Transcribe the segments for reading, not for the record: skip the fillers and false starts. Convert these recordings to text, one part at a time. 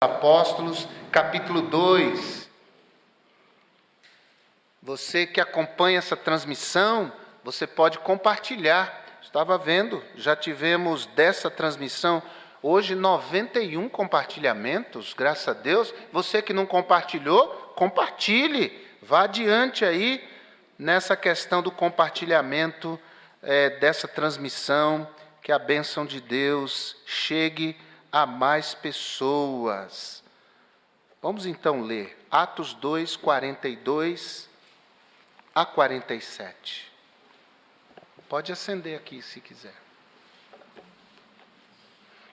Apóstolos, capítulo 2. Você que acompanha essa transmissão, você pode compartilhar. Estava vendo, já tivemos dessa transmissão hoje 91 compartilhamentos, graças a Deus. Você que não compartilhou, compartilhe. Vá adiante aí nessa questão do compartilhamento dessa transmissão, que a bênção de Deus chegue a mais pessoas. Vamos então ler Atos 2, 42 a 47. Pode acender aqui se quiser.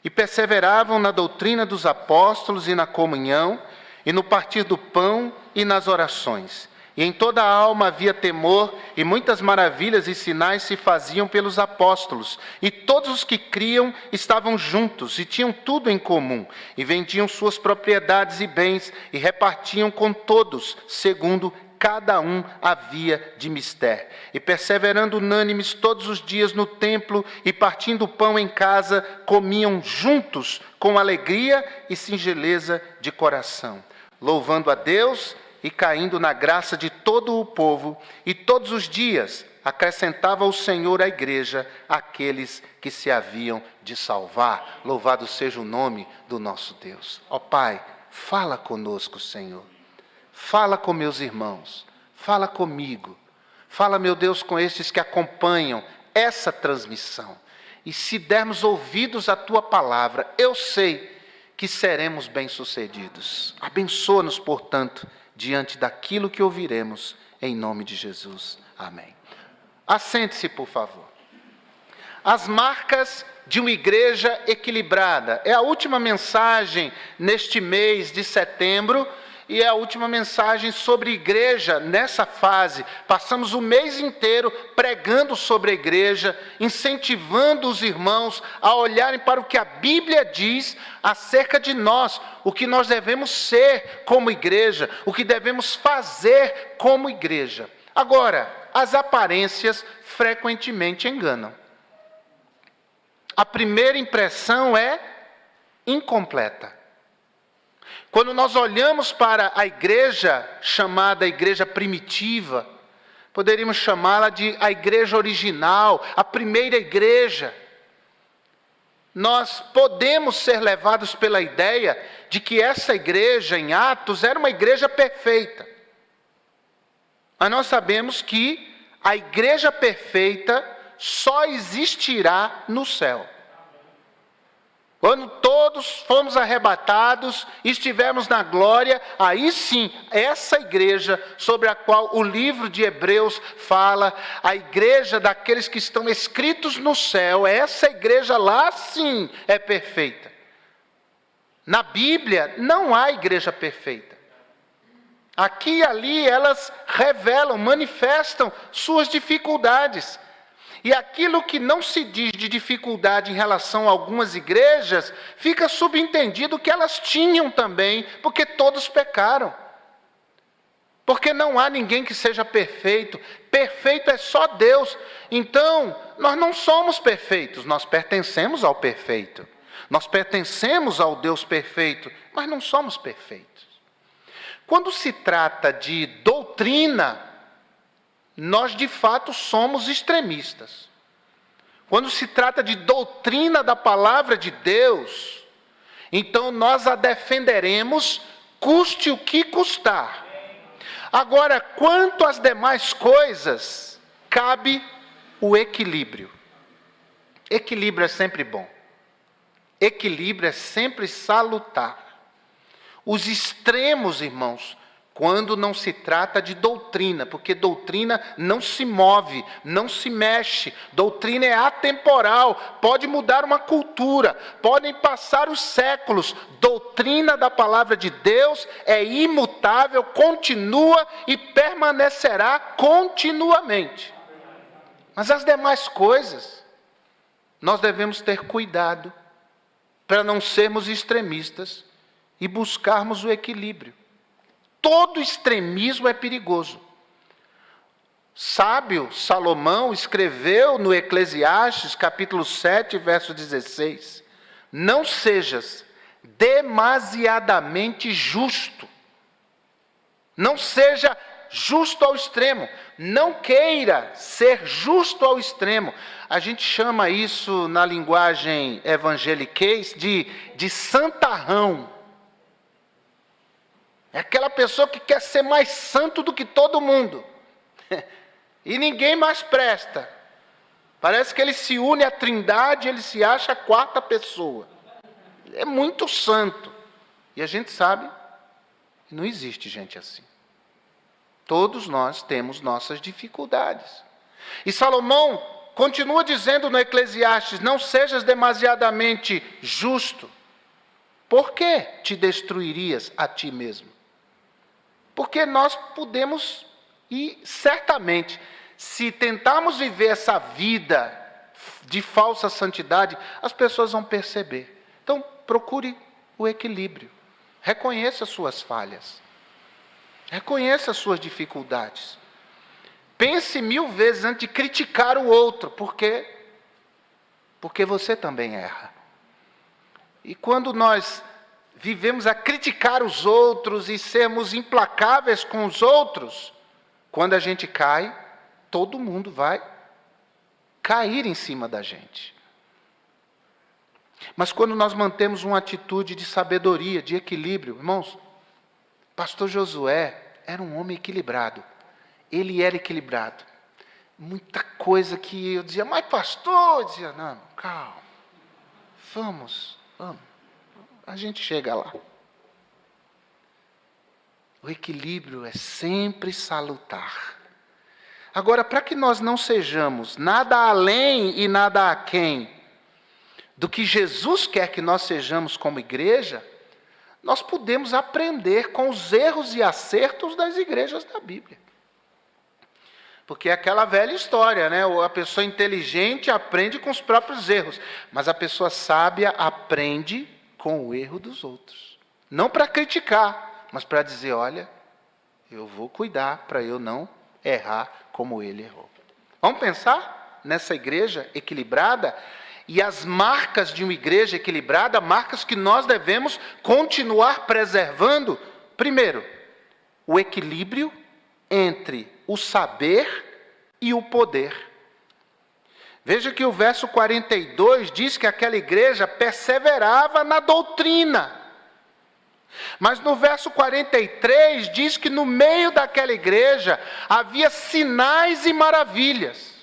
E perseveravam na doutrina dos apóstolos e na comunhão, e no partir do pão e nas orações. E em toda a alma havia temor, e muitas maravilhas e sinais se faziam pelos apóstolos. E todos os que criam estavam juntos, e tinham tudo em comum. E vendiam suas propriedades e bens, e repartiam com todos, segundo cada um havia de mister. E perseverando unânimes todos os dias no templo, e partindo o pão em casa, comiam juntos, com alegria e singeleza de coração, louvando a Deus e caindo na graça de todo o povo, e todos os dias acrescentava o Senhor à igreja aqueles que se haviam de salvar. Louvado seja o nome do nosso Deus. Ó Pai, fala conosco, Senhor. Fala com meus irmãos. Fala comigo. Fala, meu Deus, com estes que acompanham essa transmissão. E se dermos ouvidos à Tua palavra, eu sei que seremos bem-sucedidos. Abençoa-nos, portanto, diante daquilo que ouviremos, em nome de Jesus. Amém. Assente-se, por favor. As marcas de uma igreja equilibrada. É a última mensagem neste mês de setembro, e é a última mensagem sobre igreja nessa fase. Passamos o mês inteiro pregando sobre a igreja, incentivando os irmãos a olharem para o que a Bíblia diz acerca de nós, o que nós devemos ser como igreja, o que devemos fazer como igreja. Agora, as aparências frequentemente enganam. A primeira impressão é incompleta. Quando nós olhamos para a igreja chamada igreja primitiva, poderíamos chamá-la de a igreja original, a primeira igreja. Nós podemos ser levados pela ideia de que essa igreja em Atos era uma igreja perfeita. Mas nós sabemos que a igreja perfeita só existirá no céu. Quando todos fomos arrebatados e estivermos na glória, aí sim, essa igreja sobre a qual o livro de Hebreus fala, a igreja daqueles que estão escritos no céu, essa igreja lá sim é perfeita. Na Bíblia não há igreja perfeita. Aqui e ali elas revelam, manifestam suas dificuldades. E aquilo que não se diz de dificuldade em relação a algumas igrejas, fica subentendido que elas tinham também, porque todos pecaram. Porque não há ninguém que seja perfeito. Perfeito é só Deus. Então, nós não somos perfeitos, nós pertencemos ao perfeito. Nós pertencemos ao Deus perfeito, mas não somos perfeitos. Quando se trata de doutrina, nós de fato somos extremistas. Quando se trata de doutrina da palavra de Deus, então nós a defenderemos, custe o que custar. Agora, quanto às demais coisas, cabe o equilíbrio. Equilíbrio é sempre bom. Equilíbrio é sempre salutar. Os extremos, irmãos, quando não se trata de doutrina, porque doutrina não se move, não se mexe, doutrina é atemporal, pode mudar uma cultura, podem passar os séculos, doutrina da palavra de Deus é imutável, continua e permanecerá continuamente. Mas as demais coisas, nós devemos ter cuidado para não sermos extremistas e buscarmos o equilíbrio. Todo extremismo é perigoso. Sábio Salomão escreveu no Eclesiastes, capítulo 7, verso 16: não sejas demasiadamente justo. Não seja justo ao extremo. Não queira ser justo ao extremo. A gente chama isso, na linguagem evangeliquez, de santarrão. É aquela pessoa que quer ser mais santo do que todo mundo. E ninguém mais presta. Parece que ele se une à Trindade, ele se acha a quarta pessoa. É muito santo. E a gente sabe que não existe gente assim. Todos nós temos nossas dificuldades. E Salomão continua dizendo no Eclesiastes: não sejas demasiadamente justo. Por que te destruirias a ti mesmo? Porque nós podemos, e certamente, se tentarmos viver essa vida de falsa santidade, as pessoas vão perceber. Então, procure o equilíbrio. Reconheça as suas falhas. Reconheça as suas dificuldades. Pense 1000 vezes antes de criticar o outro. Por quê? Porque você também erra. E quando nós vivemos a criticar os outros e sermos implacáveis com os outros, quando a gente cai, todo mundo vai cair em cima da gente. Mas quando nós mantemos uma atitude de sabedoria, de equilíbrio, irmãos, pastor Josué era um homem equilibrado. Ele era equilibrado. Muita coisa que eu dizia, mas pastor, eu dizia, não, calma, vamos, a gente chega lá. O equilíbrio é sempre salutar. Agora, para que nós não sejamos nada além e nada aquém do que Jesus quer que nós sejamos como igreja, nós podemos aprender com os erros e acertos das igrejas da Bíblia. Porque é aquela velha história, né? A pessoa inteligente aprende com os próprios erros, mas a pessoa sábia aprende com o erro dos outros. Não para criticar, mas para dizer, olha, eu vou cuidar para eu não errar como ele errou. Vamos pensar nessa igreja equilibrada? E as marcas de uma igreja equilibrada, marcas que nós devemos continuar preservando. Primeiro, o equilíbrio entre o saber e o poder. Veja que o verso 42 diz que aquela igreja perseverava na doutrina. Mas no verso 43 diz que no meio daquela igreja havia sinais e maravilhas.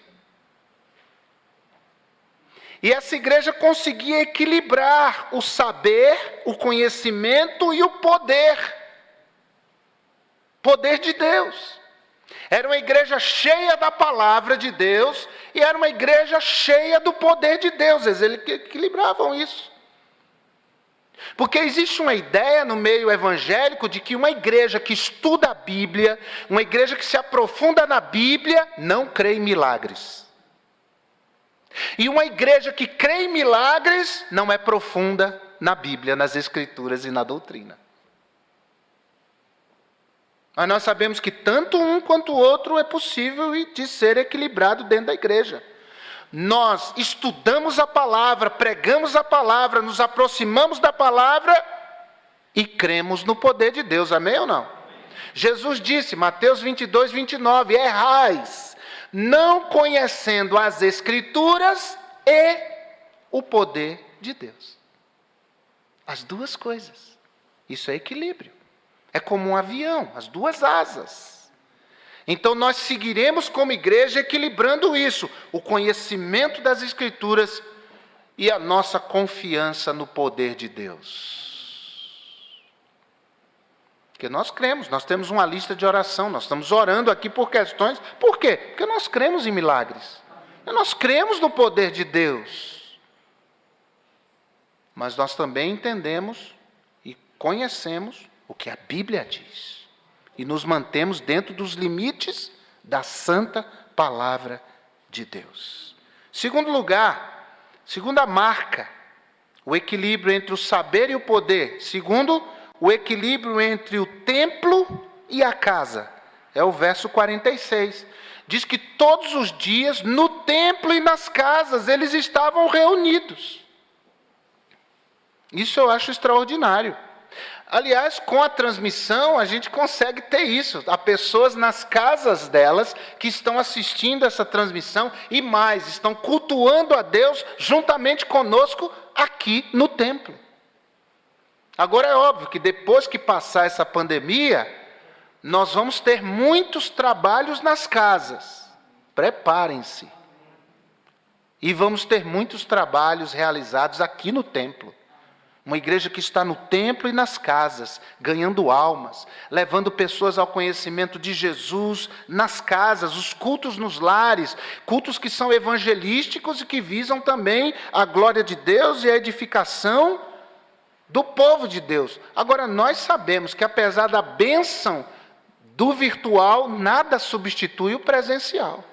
E essa igreja conseguia equilibrar o saber, o conhecimento e o poder. Poder de Deus. Era uma igreja cheia da palavra de Deus e era uma igreja cheia do poder de Deus. Eles equilibravam isso. Porque existe uma ideia no meio evangélico de que uma igreja que estuda a Bíblia, uma igreja que se aprofunda na Bíblia, não crê em milagres. E uma igreja que crê em milagres não é profunda na Bíblia, nas Escrituras e na doutrina. Mas nós sabemos que tanto um quanto o outro é possível de ser equilibrado dentro da igreja. Nós estudamos a palavra, pregamos a palavra, nos aproximamos da palavra e cremos no poder de Deus. Amém ou não? Jesus disse, Mateus 22, 29, errais, não conhecendo as Escrituras e o poder de Deus. As duas coisas. Isso é equilíbrio. É como um avião, as duas asas. Então nós seguiremos como igreja equilibrando isso, o conhecimento das Escrituras e a nossa confiança no poder de Deus. Porque nós cremos, nós temos uma lista de oração, nós estamos orando aqui por questões. Por quê? Porque nós cremos em milagres. Nós cremos no poder de Deus. Mas nós também entendemos e conhecemos o que a Bíblia diz. E nos mantemos dentro dos limites da santa palavra de Deus. Segundo lugar, segunda marca, o equilíbrio entre o saber e o poder. Segundo, o equilíbrio entre o templo e a casa. É o verso 46. Diz que todos os dias, no templo e nas casas, eles estavam reunidos. Isso eu acho extraordinário. Aliás, com a transmissão, a gente consegue ter isso. Há pessoas nas casas delas que estão assistindo essa transmissão e mais, estão cultuando a Deus juntamente conosco aqui no templo. Agora é óbvio que depois que passar essa pandemia, nós vamos ter muitos trabalhos nas casas. Preparem-se. E vamos ter muitos trabalhos realizados aqui no templo. Uma igreja que está no templo e nas casas, ganhando almas, levando pessoas ao conhecimento de Jesus nas casas, os cultos nos lares, cultos que são evangelísticos e que visam também a glória de Deus e a edificação do povo de Deus. Agora, nós sabemos que apesar da bênção do virtual, nada substitui o presencial.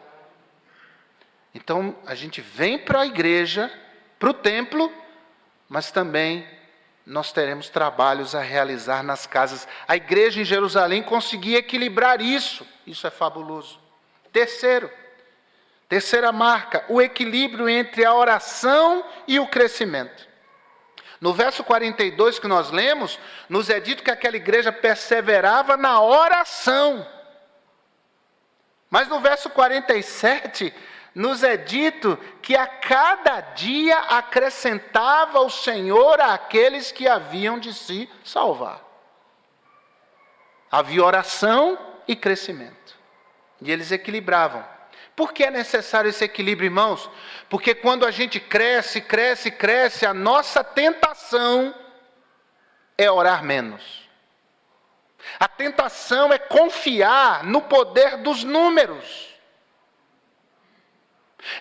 Então, a gente vem para a igreja, para o templo, mas também nós teremos trabalhos a realizar nas casas. A igreja em Jerusalém conseguia equilibrar isso. Isso é fabuloso. Terceira marca, o equilíbrio entre a oração e o crescimento. No verso 42 que nós lemos, nos é dito que aquela igreja perseverava na oração. Mas no verso 47, nos é dito que a cada dia acrescentava o Senhor àqueles que haviam de se salvar. Havia oração e crescimento. E eles equilibravam. Por que é necessário esse equilíbrio, irmãos? Porque quando a gente cresce, a nossa tentação é orar menos. A tentação é confiar no poder dos números.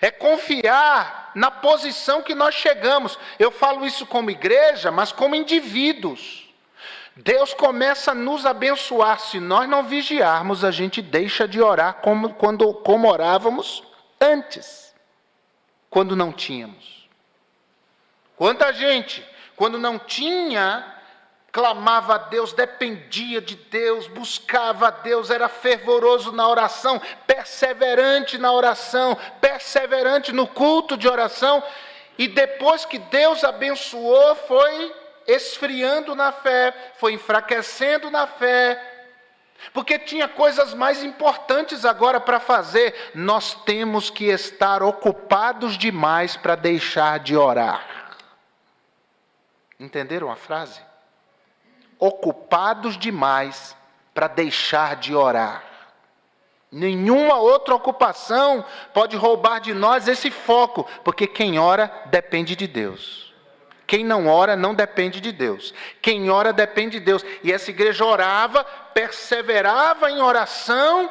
É confiar na posição que nós chegamos. Eu falo isso como igreja, mas como indivíduos. Deus começa a nos abençoar. Se nós não vigiarmos, a gente deixa de orar como orávamos antes, quando não tínhamos. Quanta gente, quando não tinha, clamava a Deus, dependia de Deus, buscava a Deus, era fervoroso na oração, perseverante na oração, perseverante no culto de oração, e depois que Deus abençoou, foi esfriando na fé, foi enfraquecendo na fé, porque tinha coisas mais importantes agora para fazer. Nós temos que estar ocupados demais para deixar de orar. Entenderam a frase? Ocupados demais para deixar de orar. Nenhuma outra ocupação pode roubar de nós esse foco, porque quem ora depende de Deus. Quem não ora não depende de Deus. Quem ora depende de Deus. E essa igreja orava, perseverava em oração,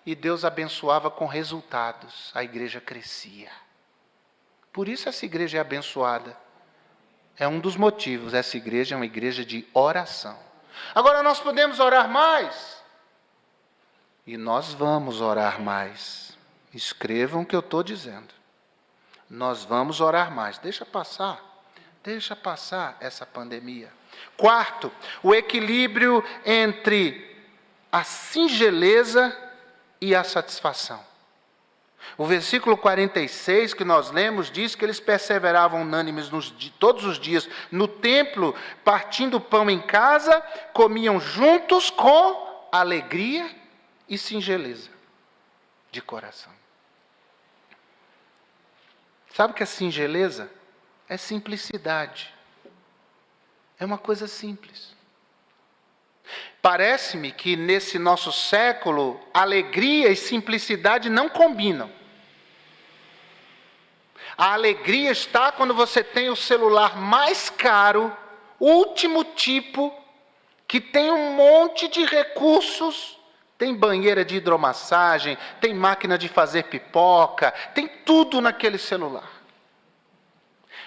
e Deus abençoava com resultados. A igreja crescia. Por isso essa igreja é abençoada. É um dos motivos. Essa igreja é uma igreja de oração. Agora nós podemos orar mais? E nós vamos orar mais. Escrevam o que eu estou dizendo. Nós vamos orar mais. Deixa passar essa pandemia. Quarto, o equilíbrio entre a singeleza e a satisfação. O versículo 46 que nós lemos diz que eles perseveravam unânimes todos os dias no templo, partindo o pão em casa, comiam juntos com alegria e singeleza de coração. Sabe o que é singeleza? É simplicidade. É uma coisa simples. Parece-me que nesse nosso século, alegria e simplicidade não combinam. A alegria está quando você tem o celular mais caro, último tipo, que tem um monte de recursos. Tem banheira de hidromassagem, tem máquina de fazer pipoca, tem tudo naquele celular.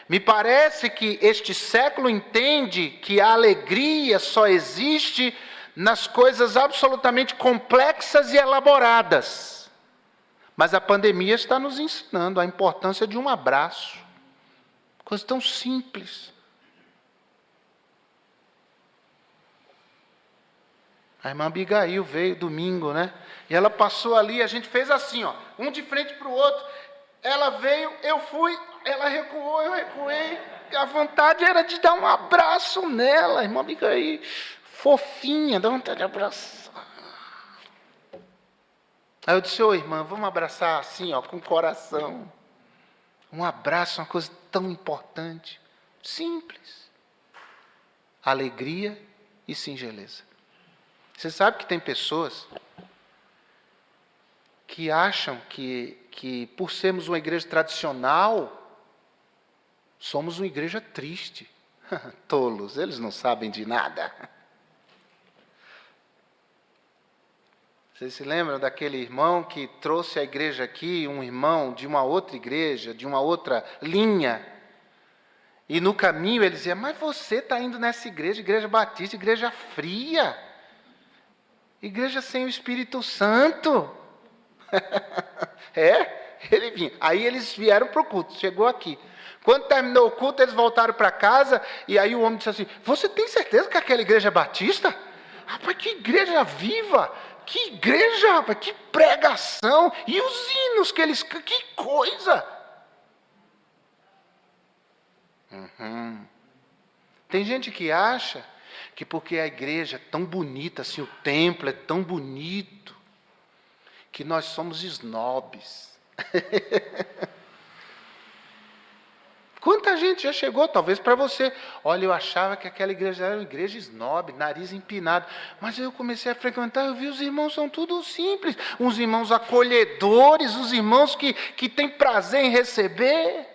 Me parece que este século entende que a alegria só existe nas coisas absolutamente complexas e elaboradas. Mas a pandemia está nos ensinando a importância de um abraço. Coisa tão simples. A irmã Abigail veio domingo, né? E ela passou ali, a gente fez assim, ó, um de frente para o outro. Ela veio, eu fui, ela recuou, eu recuei. A vontade era de dar um abraço nela. A irmã fica aí, fofinha, dá vontade de abraçar. Aí eu disse, irmã, vamos abraçar assim, com o coração. Um abraço é uma coisa tão importante. Simples. Alegria e singeleza. Você sabe que tem pessoas que acham que por sermos uma igreja tradicional, somos uma igreja triste. Tolos, eles não sabem de nada. Vocês se lembram daquele irmão que trouxe a igreja aqui, um irmão de uma outra igreja, de uma outra linha, e no caminho ele dizia, mas você está indo nessa igreja, igreja batista, igreja fria, igreja sem o Espírito Santo. Ele vinha. Aí eles vieram para o culto, chegou aqui. Quando terminou o culto, eles voltaram para casa, e aí o homem disse assim, você tem certeza que aquela igreja é batista? Rapaz, que igreja viva! Que igreja, rapaz, que pregação! E os hinos que eles... Que coisa! Tem gente que acha que porque a igreja é tão bonita, assim, o templo é tão bonito, que nós somos snobs. Quanta gente já chegou, talvez para você, olha, eu achava que aquela igreja era uma igreja snob, nariz empinado, mas eu comecei a frequentar, eu vi os irmãos são tudo simples, uns irmãos acolhedores, os irmãos que têm prazer em receber.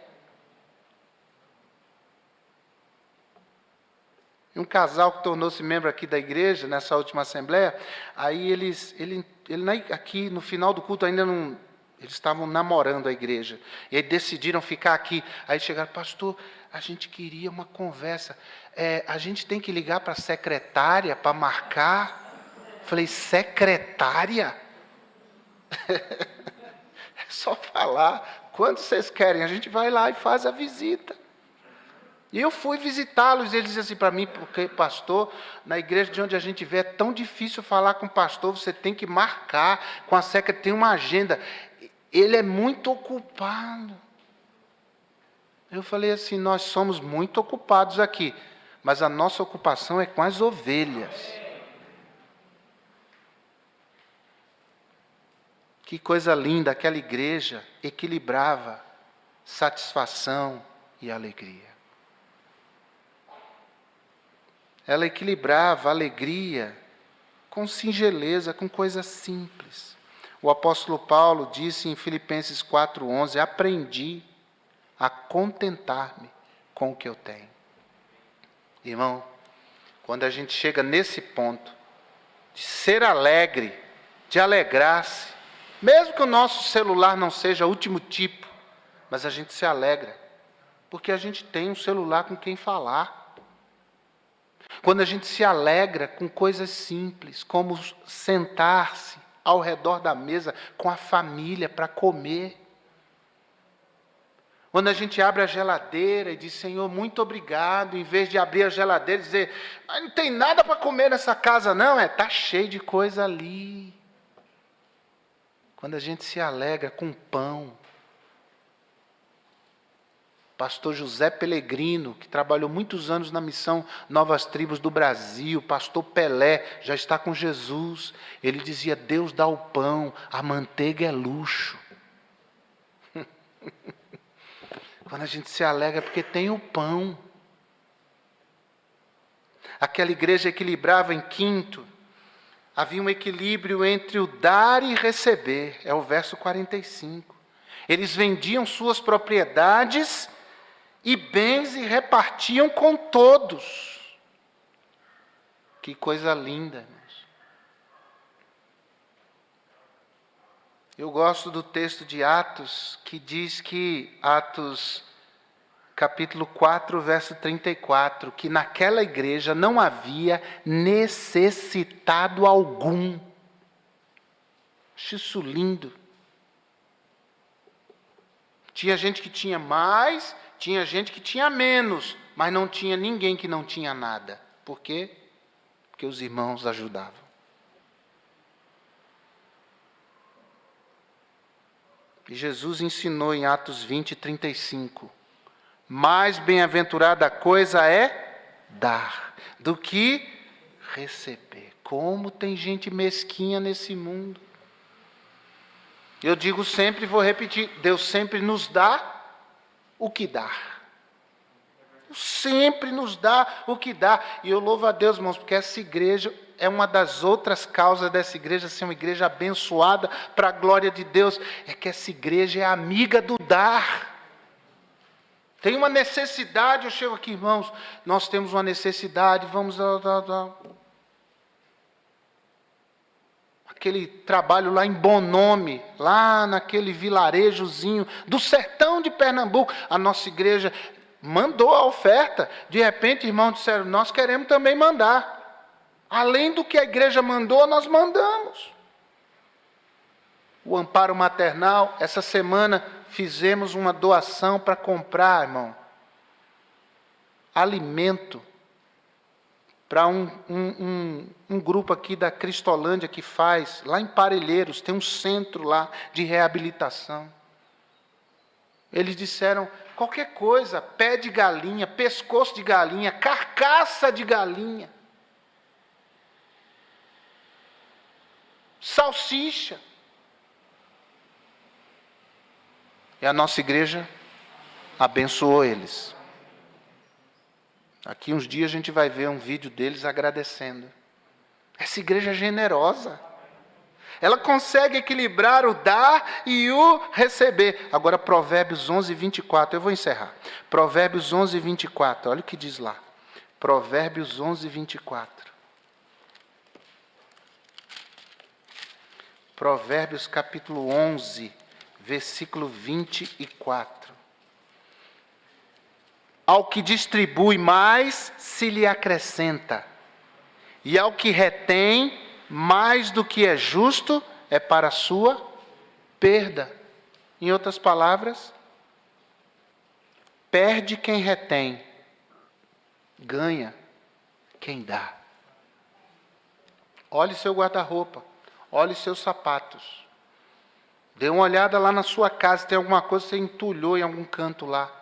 Um casal que tornou-se membro aqui da igreja, nessa última assembleia, aí ele aqui no final do culto ainda não, eles estavam namorando a igreja, e aí decidiram ficar aqui, aí chegaram, pastor, a gente queria uma conversa, a gente tem que ligar para a secretária para marcar. Falei, secretária? É só falar, quando vocês querem, a gente vai lá e faz a visita. E eu fui visitá-los, e eles diziam assim para mim, porque pastor, na igreja de onde a gente vê, é tão difícil falar com o pastor, você tem que marcar com a secretária, tem uma agenda, ele é muito ocupado. Eu falei assim, nós somos muito ocupados aqui, mas a nossa ocupação é com as ovelhas. Que coisa linda, aquela igreja equilibrava satisfação e alegria. Ela equilibrava a alegria com singeleza, com coisas simples. O apóstolo Paulo disse em Filipenses 4:11, aprendi a contentar-me com o que eu tenho. Irmão, quando a gente chega nesse ponto, de ser alegre, de alegrar-se, mesmo que o nosso celular não seja o último tipo, mas a gente se alegra, porque a gente tem um celular com quem falar. Quando a gente se alegra com coisas simples, como sentar-se ao redor da mesa com a família para comer. Quando a gente abre a geladeira e diz, Senhor, muito obrigado, em vez de abrir a geladeira e dizer, não tem nada para comer nessa casa não, está cheio de coisa ali. Quando a gente se alegra com pão. Pastor José Pelegrino, que trabalhou muitos anos na missão Novas Tribos do Brasil, pastor Pelé, já está com Jesus. Ele dizia, Deus dá o pão, a manteiga é luxo. Quando a gente se alegra porque tem o pão. Aquela igreja equilibrava em quinto. Havia um equilíbrio entre o dar e receber. É o verso 45. Eles vendiam suas propriedades e bens e repartiam com todos. Que coisa linda, irmãos. Eu gosto do texto de Atos, que diz que, Atos capítulo 4, verso 34, que naquela igreja não havia necessitado algum. Acho isso lindo. Tinha gente que tinha mais, tinha gente que tinha menos, mas não tinha ninguém que não tinha nada. Por quê? Porque os irmãos ajudavam. E Jesus ensinou em Atos 20, 35, mais bem-aventurada coisa é dar do que receber. Como tem gente mesquinha nesse mundo. Eu digo sempre e vou repetir, Deus sempre nos dá o que dar. Sempre nos dá o que dá. E eu louvo a Deus, irmãos, porque essa igreja é uma das outras causas dessa igreja ser uma igreja abençoada para a glória de Deus. É que essa igreja é amiga do dar. Tem uma necessidade, eu chego aqui, irmãos, nós temos uma necessidade, vamos dar. Aquele trabalho lá em Bom Nome, lá naquele vilarejozinho do sertão de Pernambuco, a nossa igreja mandou a oferta. De repente, irmãos disseram, nós queremos também mandar. Além do que a igreja mandou, nós mandamos. O amparo maternal, essa semana fizemos uma doação para comprar, irmão, alimento para um grupo aqui da Cristolândia que faz, lá em Parelheiros, tem um centro lá de reabilitação. Eles disseram, qualquer coisa, pé de galinha, pescoço de galinha, carcaça de galinha, salsicha. E a nossa igreja abençoou eles. Aqui uns dias a gente vai ver um vídeo deles agradecendo. Essa igreja é generosa. Ela consegue equilibrar o dar e o receber. Agora Provérbios 11, 24. Eu vou encerrar. Provérbios 11, 24. Olha o que diz lá. Provérbios 11, 24. Provérbios capítulo 11, versículo 24. Ao que distribui mais, se lhe acrescenta. E ao que retém, mais do que é justo, é para a sua perda. Em outras palavras, perde quem retém, ganha quem dá. Olhe seu guarda-roupa, olhe seus sapatos. Dê uma olhada lá na sua casa, tem alguma coisa que você entulhou em algum canto lá.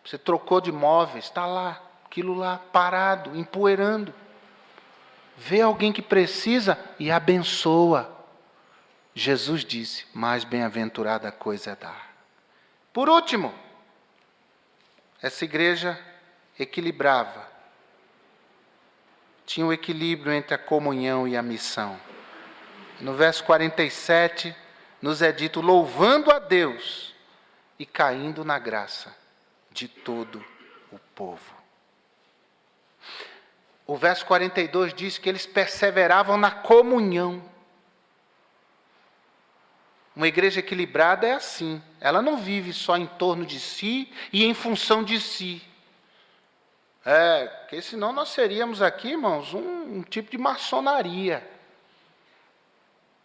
Você trocou de móveis, está lá, aquilo lá, parado, empoeirando. Vê alguém que precisa e abençoa. Jesus disse, mais bem-aventurada coisa é dar. Por último, essa igreja equilibrava. Tinha um equilíbrio entre a comunhão e a missão. No verso 47, nos é dito, louvando a Deus e caindo na graça de todo o povo. O verso 42 diz que eles perseveravam na comunhão. Uma igreja equilibrada é assim. Ela não vive só em torno de si e em função de si. Porque senão nós seríamos aqui, irmãos, um tipo de maçonaria.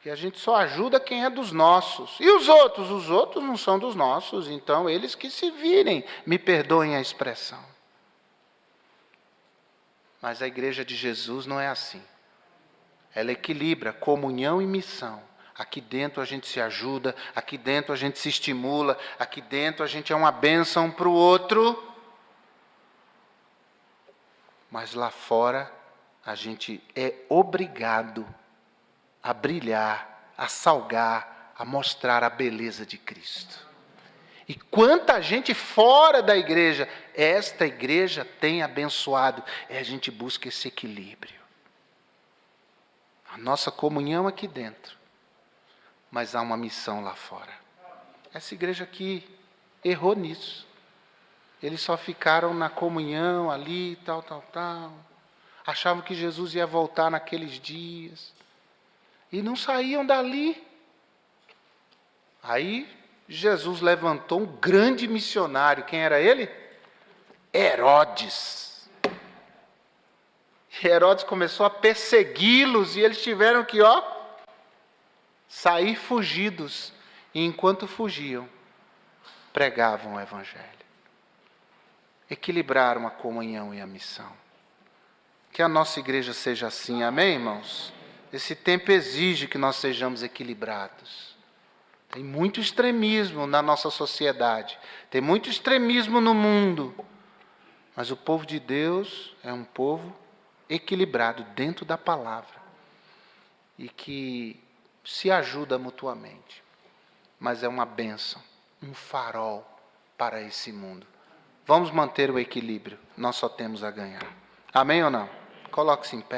Que a gente só ajuda quem é dos nossos. E os outros? Os outros não são dos nossos, então eles que se virem, me perdoem a expressão. Mas a igreja de Jesus não é assim. Ela equilibra comunhão e missão. Aqui dentro a gente se ajuda, aqui dentro a gente se estimula, aqui dentro a gente é uma bênção para o outro. Mas lá fora a gente é obrigado a brilhar, a salgar, a mostrar a beleza de Cristo. E quanta gente fora da igreja, esta igreja tem abençoado, a gente busca esse equilíbrio. A nossa comunhão aqui dentro, mas há uma missão lá fora. Essa igreja aqui errou nisso. Eles só ficaram na comunhão ali, tal. Achavam que Jesus ia voltar naqueles dias. E não saíam dali. Aí Jesus levantou um grande missionário. Quem era ele? Herodes. Herodes começou a persegui-los e eles tiveram que, sair fugidos. E enquanto fugiam, pregavam o evangelho. Equilibraram a comunhão e a missão. Que a nossa igreja seja assim, amém, irmãos? Esse tempo exige que nós sejamos equilibrados. Tem muito extremismo na nossa sociedade. Tem muito extremismo no mundo. Mas o povo de Deus é um povo equilibrado dentro da palavra. E que se ajuda mutuamente. Mas é uma bênção, um farol para esse mundo. Vamos manter o equilíbrio. Nós só temos a ganhar. Amém ou não? Coloque-se em pé.